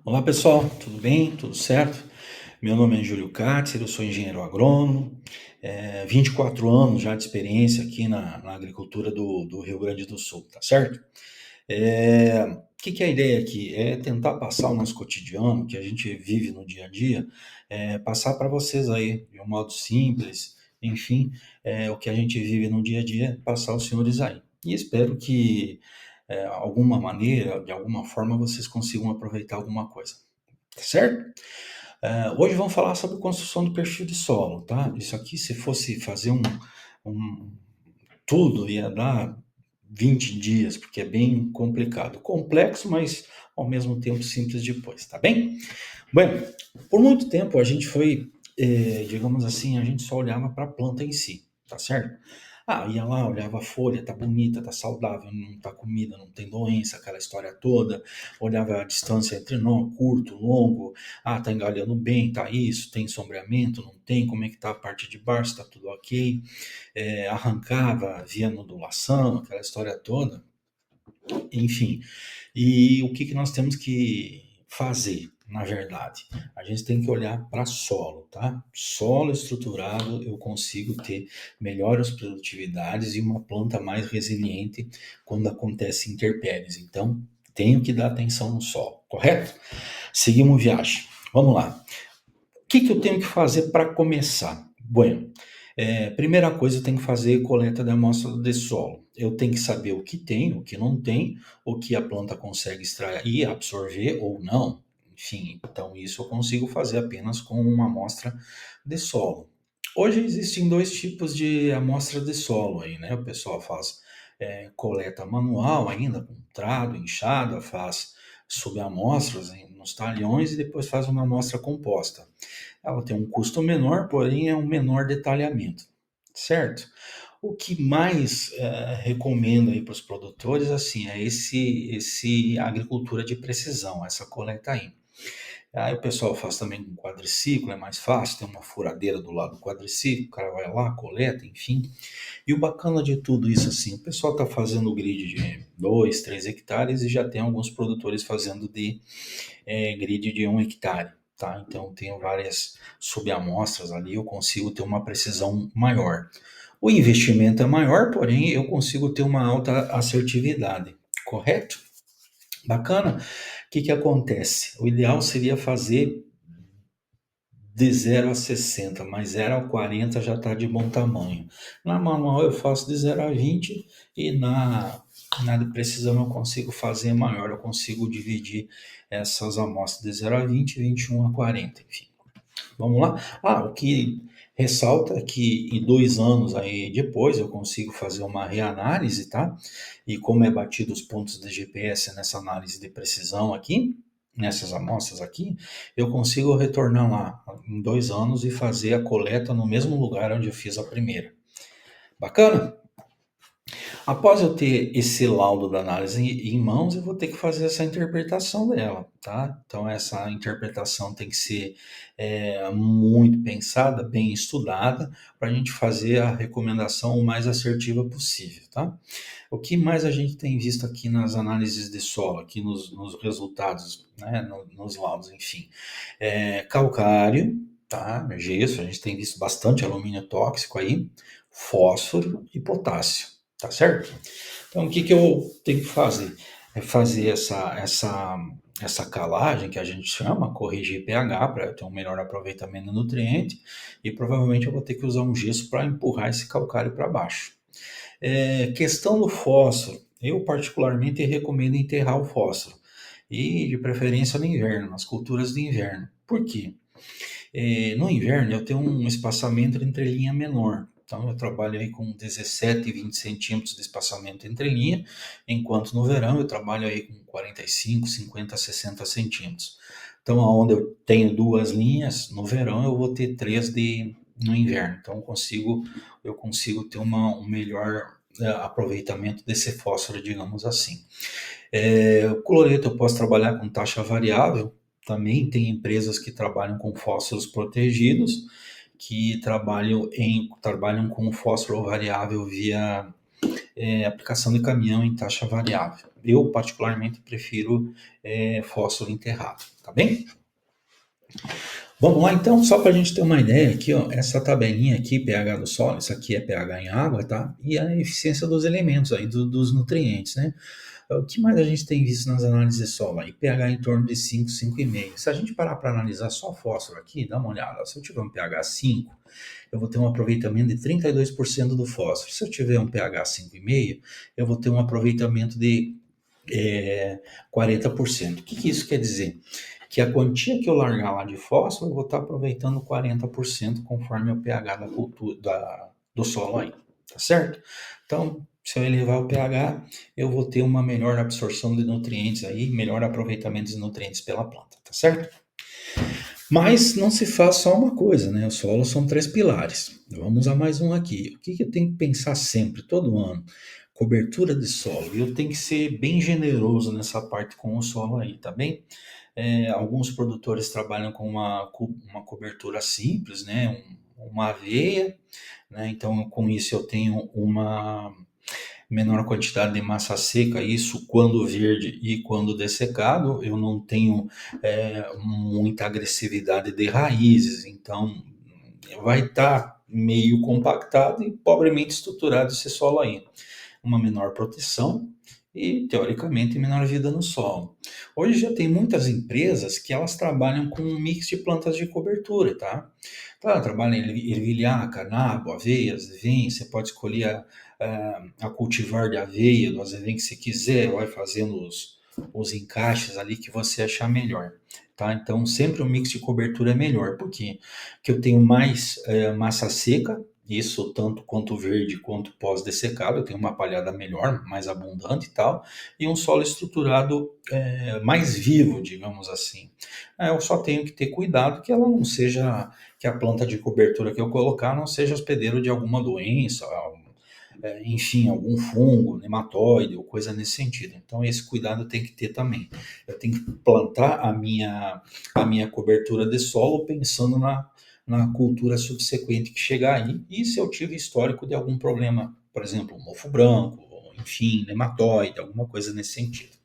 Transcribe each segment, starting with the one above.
Olá pessoal, tudo bem? Tudo certo? Meu nome é Júlio Katzer, eu sou engenheiro agrônomo, 24 anos já de experiência aqui na agricultura do Rio Grande do Sul, tá certo? O que que é a ideia aqui? É tentar passar o nosso cotidiano, que a gente vive no dia a dia, passar para vocês aí, de um modo simples, enfim, o que a gente vive no dia a dia, passar aos senhores aí. E espero que, alguma maneira, de alguma forma, vocês consigam aproveitar alguma coisa, tá certo? Hoje vamos falar sobre construção do perfil de solo, tá? Isso aqui, se fosse fazer um tudo, ia dar 20 dias, porque é bem complicado. Complexo, mas ao mesmo tempo simples depois, tá bem? Bueno, por muito tempo a gente foi, digamos assim, a gente só olhava para a planta em si, tá certo? Ia lá, olhava a folha, tá bonita, tá saudável, não tá comida, não tem doença, aquela história toda. Olhava a distância entre nó, curto, longo. Tá engalhando bem, tá isso, tem sombreamento, não tem, como é que tá a parte de baixo, tá tudo ok. Arrancava, via nodulação, aquela história toda. Enfim, e o que que nós temos que fazer, na verdade? A gente tem que olhar para solo, tá? Solo estruturado, eu consigo ter melhores produtividades e uma planta mais resiliente quando acontece intempéries. Então, tenho que dar atenção no solo, correto? Seguimos viagem. Vamos lá. O que que eu tenho que fazer para começar? Bueno, primeira coisa, eu tenho que fazer coleta de amostra de solo. Eu tenho que saber o que tem, o que não tem, o que a planta consegue extrair e absorver ou não. Enfim, então isso eu consigo fazer apenas com uma amostra de solo. Hoje existem dois tipos de amostra de solo aí, né? O pessoal faz coleta manual ainda, com trado, enxada, faz subamostras nos talhões e depois faz uma amostra composta. Ela tem um custo menor, porém é um menor detalhamento, certo? O que mais recomendo aí para os produtores, assim, é esse agricultura de precisão, essa coleta aí. Aí o pessoal faz também com quadriciclo, é mais fácil, tem uma furadeira do lado do quadriciclo, o cara vai lá, coleta, enfim. E o bacana de tudo isso, assim, o pessoal está fazendo grid de 2, 3 hectares e já tem alguns produtores fazendo de grid de 1 hectare, tá? Então, tenho várias subamostras ali, eu consigo ter uma precisão maior. O investimento é maior, porém eu consigo ter uma alta assertividade, correto? Bacana. O que que acontece? O ideal seria fazer de 0 a 60, mas 0 a 40 já está de bom tamanho. Na manual eu faço de 0 a 20 e na de precisão eu consigo fazer maior, eu consigo dividir essas amostras de 0 a 20, 21 a 40, enfim. Vamos lá? O que ressalta é que em 2 anos aí depois eu consigo fazer uma reanálise, tá? E como é batido os pontos de GPS nessa análise de precisão aqui, nessas amostras aqui, eu consigo retornar lá em 2 anos e fazer a coleta no mesmo lugar onde eu fiz a primeira. Bacana? Após eu ter esse laudo da análise em mãos, eu vou ter que fazer essa interpretação dela, tá? Então, essa interpretação tem que ser muito pensada, bem estudada, para a gente fazer a recomendação o mais assertiva possível, tá? O que mais a gente tem visto aqui nas análises de solo, aqui nos resultados, né, nos laudos, enfim, calcário, tá? Gesso, a gente tem visto bastante alumínio tóxico aí, fósforo e potássio, tá certo? Então, o que que eu tenho que fazer? É fazer essa calagem, que a gente chama, corrigir pH para ter um melhor aproveitamento do nutriente, e provavelmente eu vou ter que usar um gesso para empurrar esse calcário para baixo. Questão do fósforo, eu particularmente recomendo enterrar o fósforo, e de preferência no inverno, nas culturas de inverno. Por quê? No inverno eu tenho um espaçamento entre linha menor. Então eu trabalho aí com 17 e 20 centímetros de espaçamento entre linha, enquanto no verão eu trabalho aí com 45, 50, 60 centímetros. Então, aonde eu tenho duas linhas, no verão eu vou ter três no inverno. Então, eu consigo ter um melhor aproveitamento desse fósforo, digamos assim. O cloreto eu posso trabalhar com taxa variável, também tem empresas que trabalham com fósforos protegidos, que trabalham com fósforo variável via aplicação de caminhão em taxa variável. Eu, particularmente, prefiro fósforo enterrado, tá bem? Vamos lá, então, só para a gente ter uma ideia aqui, ó, essa tabelinha aqui, pH do solo, isso aqui é pH em água, tá? E a eficiência dos elementos aí, dos nutrientes, né? O que mais a gente tem visto nas análises de solo aí? pH em torno de 5, 5,5. Se a gente parar para analisar só fósforo aqui, dá uma olhada. Se eu tiver um pH 5, eu vou ter um aproveitamento de 32% do fósforo. Se eu tiver um pH 5,5, eu vou ter um aproveitamento de 40%. O que isso quer dizer? Que a quantia que eu largar lá de fósforo, eu vou estar aproveitando 40% conforme o pH da cultura, do solo aí, tá certo? Então, se eu elevar o pH, eu vou ter uma melhor absorção de nutrientes aí, melhor aproveitamento de nutrientes pela planta, tá certo? Mas não se faz só uma coisa, né? O solo são 3 pilares. Vamos usar mais um aqui. O que eu tenho que pensar sempre, todo ano? Cobertura de solo. E eu tenho que ser bem generoso nessa parte com o solo aí, tá bem? Alguns produtores trabalham com uma cobertura simples, né? Uma aveia, né? Então, com isso eu tenho uma menor quantidade de massa seca, isso quando verde e quando dessecado, eu não tenho muita agressividade de raízes, então vai estar meio compactado e pobremente estruturado esse solo aí. Uma menor proteção e, teoricamente, menor vida no solo. Hoje já tem muitas empresas que elas trabalham com um mix de plantas de cobertura, tá? Tá, trabalha em ervilhar, canabo, aveia, azevém, você pode escolher a cultivar de aveia, do azevém que você quiser, vai fazendo os encaixes ali que você achar melhor, tá? Então, sempre o mix de cobertura é melhor, porque que eu tenho mais massa seca, isso tanto quanto verde quanto pós-dessecado, eu tenho uma palhada melhor, mais abundante e tal, e um solo estruturado mais vivo, digamos assim. Eu só tenho que ter cuidado que ela não seja, que a planta de cobertura que eu colocar não seja hospedeiro de alguma doença, enfim, algum fungo, nematóide ou coisa nesse sentido. Então esse cuidado tem que ter também. Eu tenho que plantar a minha cobertura de solo pensando na cultura subsequente que chegar aí, e se eu tive histórico de algum problema, por exemplo, mofo branco, enfim, nematóide, alguma coisa nesse sentido.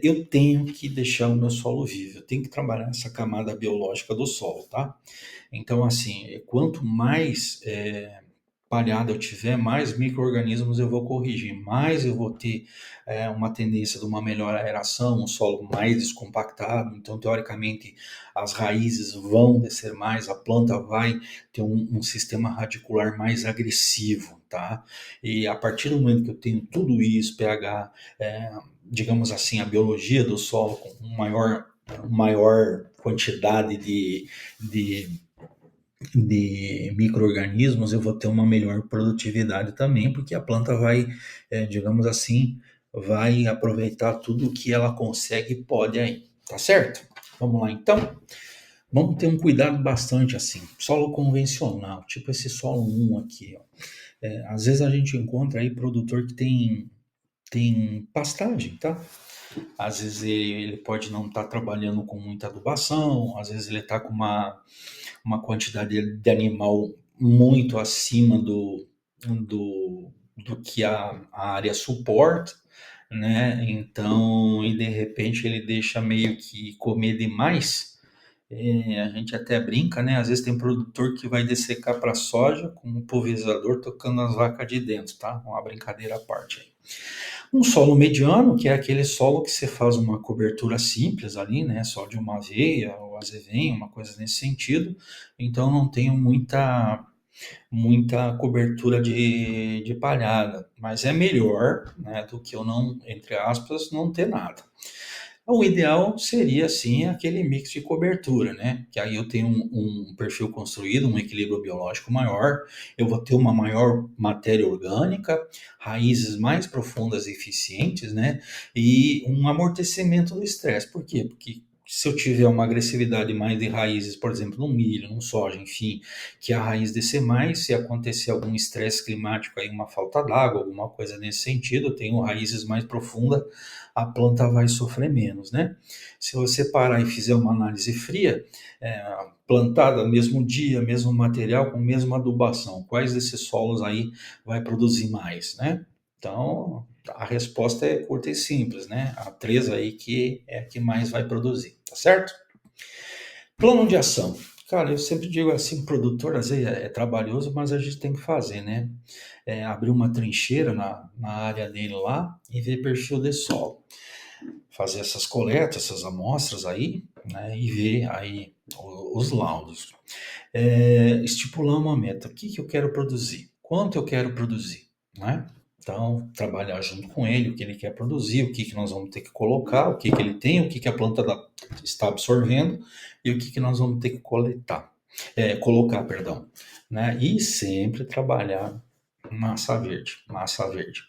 Eu tenho que deixar o meu solo vivo, eu tenho que trabalhar essa camada biológica do solo, tá? Então, assim, quanto mais palhada eu tiver, mais micro-organismos eu vou corrigir, mais eu vou ter uma tendência de uma melhor aeração, um solo mais descompactado, então teoricamente as raízes vão descer mais, a planta vai ter um sistema radicular mais agressivo, tá? E a partir do momento que eu tenho tudo isso, pH, digamos assim, a biologia do solo com maior quantidade de micro-organismos, eu vou ter uma melhor produtividade também, porque a planta vai, digamos assim, vai aproveitar tudo que ela consegue e pode aí, tá certo? Vamos lá então? Vamos ter um cuidado bastante assim, solo convencional, tipo esse solo 1 aqui, ó. Às vezes a gente encontra aí produtor que tem pastagem, tá? Às vezes ele pode não estar trabalhando com muita adubação, às vezes ele está com uma quantidade de animal muito acima do que a área suporta, né? Então, e de repente ele deixa meio que comer demais. A gente até brinca, né? Às vezes tem produtor que vai dessecar para soja com um pulverizador tocando as vacas de dentro, tá? Uma brincadeira à parte aí. Um solo mediano, que é aquele solo que você faz uma cobertura simples ali, né? Só de uma aveia ou azevém, uma coisa nesse sentido. Então não tenho muita cobertura de palhada, mas é melhor, né, do que eu não, entre aspas, não ter nada. O ideal seria, sim, aquele mix de cobertura, né? Que aí eu tenho um perfil construído, um equilíbrio biológico maior, eu vou ter uma maior matéria orgânica, raízes mais profundas e eficientes, né? E um amortecimento do estresse. Por quê? Porque se eu tiver uma agressividade mais de raízes, por exemplo, no milho, no soja, enfim, que a raiz descer mais, se acontecer algum estresse climático aí, uma falta d'água, alguma coisa nesse sentido, eu tenho raízes mais profundas, a planta vai sofrer menos, né? Se você parar e fizer uma análise fria, plantada mesmo dia, mesmo material, com mesma adubação, quais desses solos aí vai produzir mais, né? Então, a resposta é curta e simples, né? A 3 aí que é a que mais vai produzir, tá certo? Plano de ação. Cara, eu sempre digo assim, produtor, às vezes é trabalhoso, mas a gente tem que fazer, né? Abrir uma trincheira na área dele lá e ver perfil de solo. Fazer essas coletas, essas amostras aí, né? E ver aí os laudos. Estipular uma meta. O que que eu quero produzir? Quanto eu quero produzir, né? Então, trabalhar junto com ele, o que ele quer produzir, o que que nós vamos ter que colocar, o que que ele tem, o que que a planta está absorvendo e o que que nós vamos ter que colocar, perdão, né? E sempre trabalhar massa verde,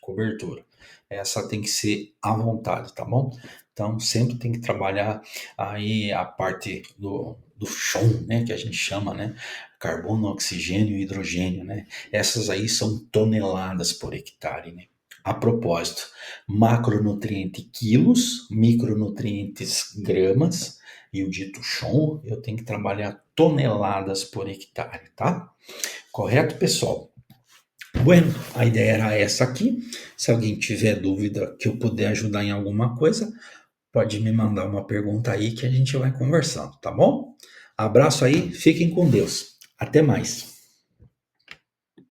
cobertura. Essa tem que ser à vontade, tá bom? Então, sempre tem que trabalhar aí a parte do chão, né, que a gente chama, né, carbono, oxigênio e hidrogênio, né, essas aí são toneladas por hectare, né. A propósito, macronutriente quilos, micronutrientes gramas, e o dito chão, eu tenho que trabalhar toneladas por hectare, tá? Correto, pessoal? Bueno, a ideia era essa aqui. Se alguém tiver dúvida que eu puder ajudar em alguma coisa, pode me mandar uma pergunta aí que a gente vai conversando, tá bom? Abraço aí, fiquem com Deus. Até mais.